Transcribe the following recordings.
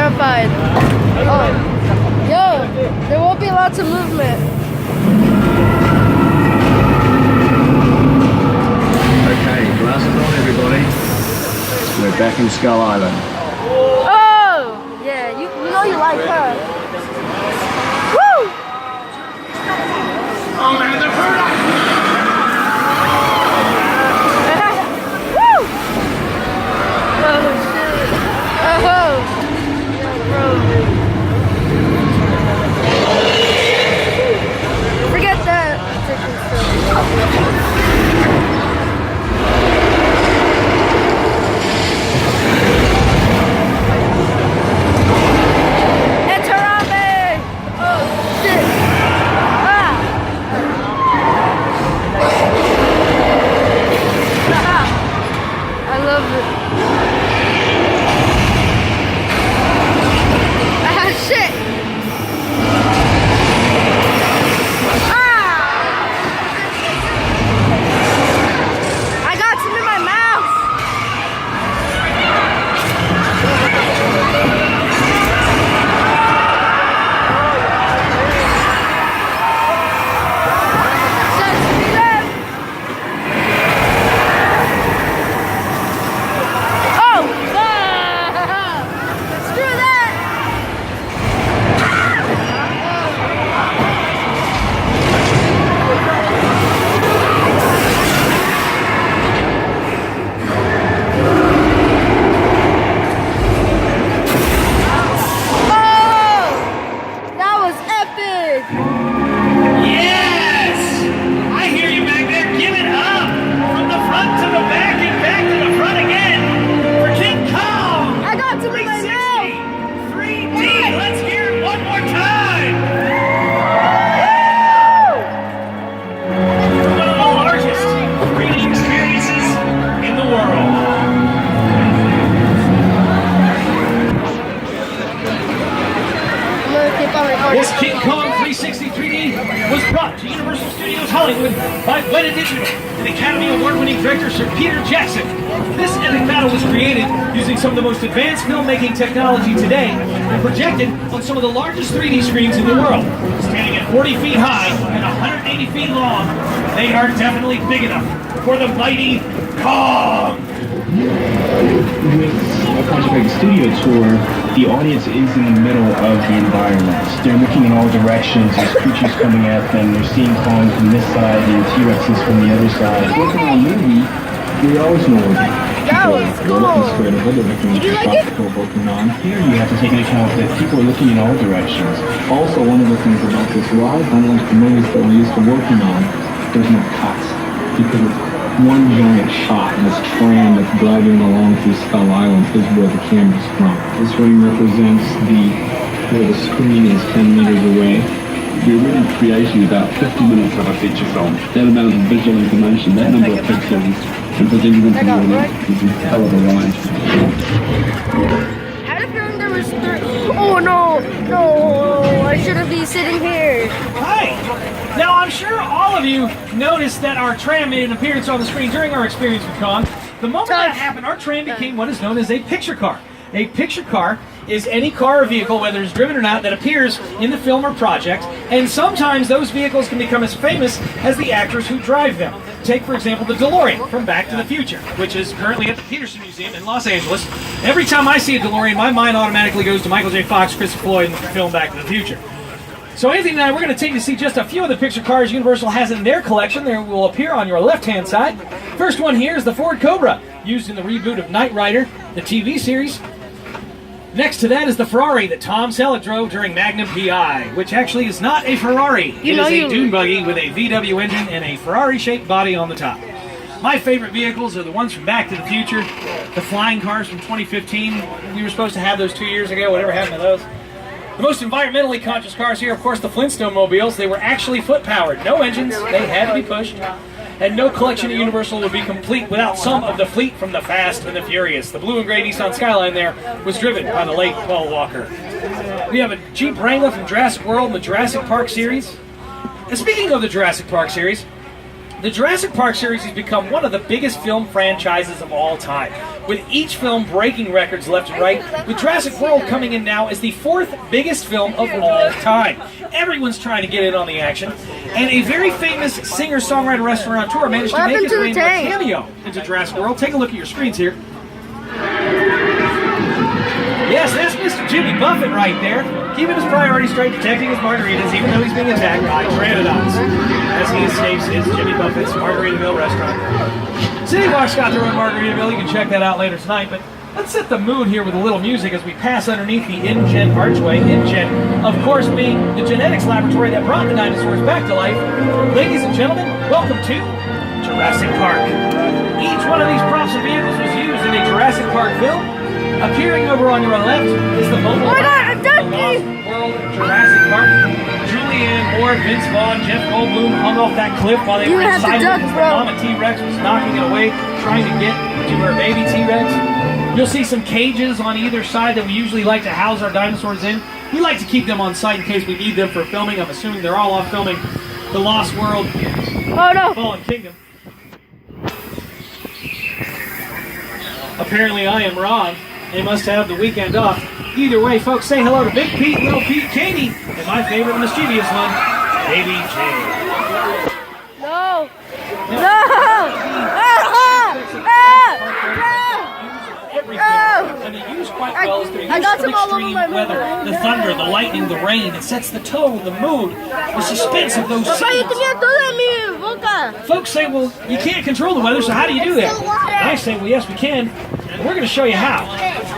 terrified. Oh, yo, there will be lots of movement. Okay, glasses on, everybody. We're back in Skull Island. Oh, yeah, you know you like her. Woo! Oh man, the product! Woo! Oh shit! Oh, bro. Forget that. This King Kong 360 3D was brought to Universal Studios Hollywood by Weta Digital and Academy Award-winning director Sir Peter Jackson. This epic battle was created using some of the most advanced filmmaking technology today and projected on some of the largest 3D screens in the world. Standing at 40 feet high and 180 feet long, they are definitely big enough for the mighty Kong! With a Project X Studio Tour, the audience is in the middle of the environment. They're looking in all directions, there's creatures coming at them, they're seeing Kong from this side and T-Rexes from the other side. Working on a movie, we always know what people are looking straight ahead, they're looking at the shot that we're working on. Here you have to take into account that people are looking in all directions. Also, one of the things about this ride, unlike the movies that we're used to working on, there's no cuts. Because it's one giant shot, and this tram that's driving along through Skull Island is where the camera's from. This ring represents where the screen is 10 meters away. We really created about 50 minutes of a feature film. That amount of visual information, that number of pixels, and presented into the audience is a hell of a ride. I had a feeling there was three. Oh no, no, I shouldn't be sitting here. Hi! Now, I'm sure all of you noticed that our tram made an appearance on the screen during our experience with Kong. The moment that happened, our tram became what is known as a picture car. A picture car is any car or vehicle, whether it's driven or not, that appears in the film or project, and sometimes those vehicles can become as famous as the actors who drive them. Take, for example, the DeLorean from Back to the Future, which is currently at the Peterson Museum in Los Angeles. Every time I see a DeLorean, my mind automatically goes to Michael J. Fox, Christopher Lloyd, and the film Back to the Future. So Anthony and I, we're going to take you to see just a few of the picture cars Universal has in their collection. They will appear on your left-hand side. First one here is the Ford Cobra, used in the reboot of Knight Rider, the TV series. Next to that is the Ferrari that Tom Selleck drove during Magnum P.I., which actually is not a Ferrari. It is a dune buggy with a VW engine and a Ferrari-shaped body on the top. My favorite vehicles are the ones from Back to the Future, the flying cars from 2015. We were supposed to have those 2 years ago. Whatever happened to those? The most environmentally conscious cars here, of course, the Flintstone mobiles. They were actually foot-powered. No engines. They had to be pushed. And no collection at Universal would be complete without some of the fleet from the Fast and the Furious. The blue and gray Nissan Skyline there was driven by the late Paul Walker. We have a Jeep Wrangler from Jurassic World and the Jurassic Park series. And speaking of the Jurassic Park series, The Jurassic Park series has become one of the biggest film franchises of all time, with each film breaking records left and right, with Jurassic World coming in now as the 4th biggest film of all time. Everyone's trying to get in on the action, and a very famous singer-songwriter restaurateur managed to make his way into a cameo into Jurassic World. Take a look at your screens here. Yes, that's Mr. Jimmy Buffett right there, keeping his priorities straight, protecting his margaritas, even though he's being attacked by pteranodons, as he escapes his Jimmy Buffett's Margaritaville restaurant. City Walk's got their own Margaritaville. You can check that out later tonight, but let's set the mood here with a little music as we pass underneath the InGen archway. InGen, of course, being the genetics laboratory that brought the dinosaurs back to life. Ladies and gentlemen, welcome to Jurassic Park. Each one of these props and vehicles was used in a Jurassic Park film. Appearing over on your left is the mobile The Lost World Jurassic Park. Julianne Moore, Vince Vaughn, Jeff Goldblum hung off that cliff while they were excited because the mama T-Rex was knocking it away, trying to get to her baby T-Rex. You'll see some cages on either side that we usually like to house our dinosaurs in. We like to keep them on site in case we need them for filming. I'm assuming they're all off filming The Lost World, Fallen Kingdom. Apparently I am wrong. They must have the weekend off. Either way, folks, say hello to Big Pete, Little Pete, Katie, and my favorite mischievous one, Baby Jane. No! And they use quite well as they're used for extreme weather. The thunder, the lightning, the rain. It sets the tone, the mood, the suspense of those scenes. Folks say, well, you can't control the weather, so how do you do that? And I say, well, yes, we can. And we're going to show you how.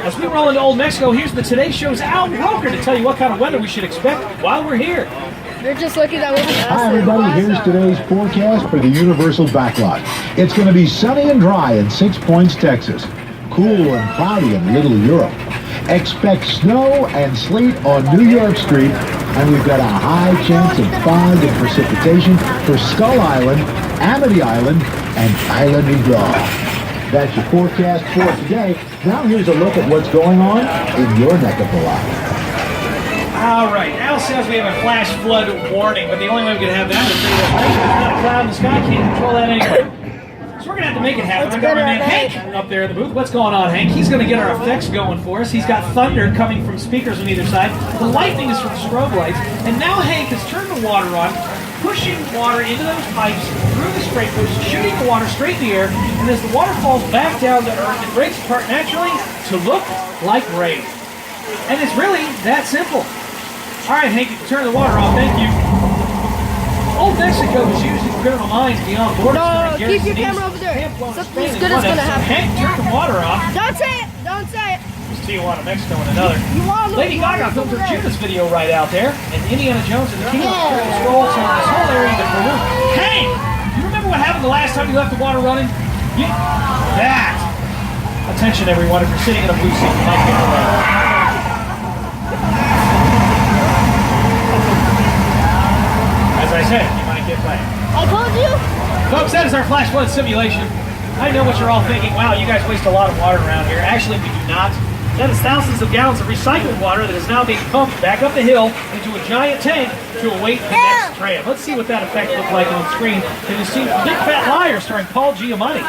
As we roll into Old Mexico, here's the Today Show's Al Roker to tell you what kind of weather we should expect while we're here. They're just looking at what Hi everybody, here's today's forecast for the Universal Backlot. It's going to be sunny and dry in 6 Points, Texas. Cool and cloudy in Little Europe. Expect snow and sleet on New York Street, and we've got a high chance of fog and precipitation for Skull Island, Amity Island, and Isla Nublar. That's your forecast for today. Now here's a look at what's going on in your neck of the lot. All right, Al says we have a flash flood warning, but the only way we can have that is if there's not a cloud in the sky. Can't control that anyway. So we're going to have to make it happen. I've got my man Hank up there in the booth. What's going on, Hank? He's going to get our effects going for us. He's got thunder coming from speakers on either side. The lightning is from strobe lights. And now Hank has turned the water on, pushing water into those pipes through the spray booth, shooting the water straight in the air. And as the water falls back down to earth, it breaks apart naturally to look like rain. And it's really that simple. All right, Hank, you can turn the water off. Thank you. Old Mexico was used in Criminal Minds Beyond Borders. No, keep your camera over there. Something good is going to happen. Hank, turn the water off. Don't say it. Don't say it. It's Tijuana, Mexico, and another. Lady Gaga filmed her Judas video right out there, and Indiana Jones and the King of the Scrolls and this whole area of the Peru. Hank, you remember what happened the last time you left the water running? That. Attention, everyone, if you're sitting in a blue seat, you might get away. As I said, you might get wet. I told you. Folks, that is our flash flood simulation. I know what you're all thinking. Wow, you guys waste a lot of water around here. Actually, we do not. That is thousands of gallons of recycled water that is now being pumped back up the hill into a giant tank to await the next tram. Let's see what that effect looked like on the screen. And you see Big Fat Liar starring Paul Giamatti.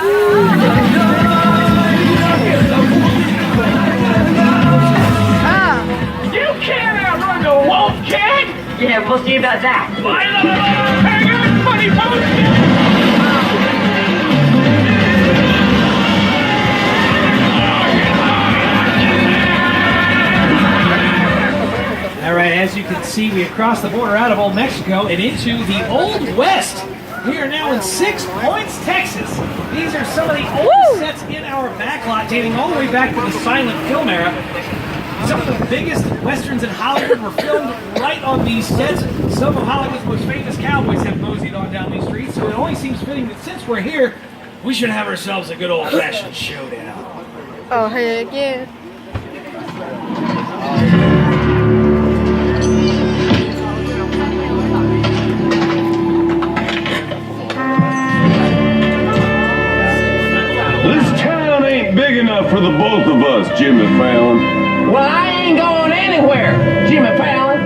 You can't outrun the wolf, kid! Yeah, we'll see about that. Funny All right, as you can see, we have crossed the border out of Old Mexico and into the Old West. We are now in 6 Points, Texas. These are some of the oldest sets in our backlot, dating all the way back to the silent film era. Some of the biggest westerns in Hollywood were filmed right on these sets. Some of Hollywood's most famous cowboys have moseyed on down these streets, so it only seems fitting that since we're here, we should have ourselves a good old-fashioned showdown. Oh, heck yeah. This town ain't big enough for the both of us, Jimmy Fallon. Well, I ain't going anywhere, Jimmy Fallon.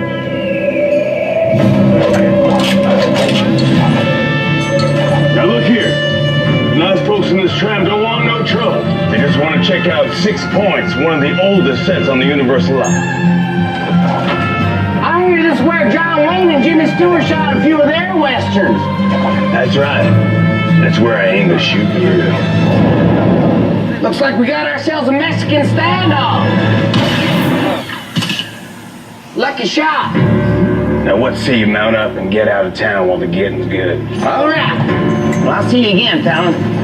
Now look check out 6 Points, one of the oldest sets on the Universal lot. I hear this is where John Wayne and Jimmy Stewart shot a few of their westerns. That's right. That's where I aim to shoot you. Looks like we got ourselves a Mexican standoff. Lucky shot. Now what say you mount up and get out of town while the getting's good? All right. Well, I'll see you again, Talon.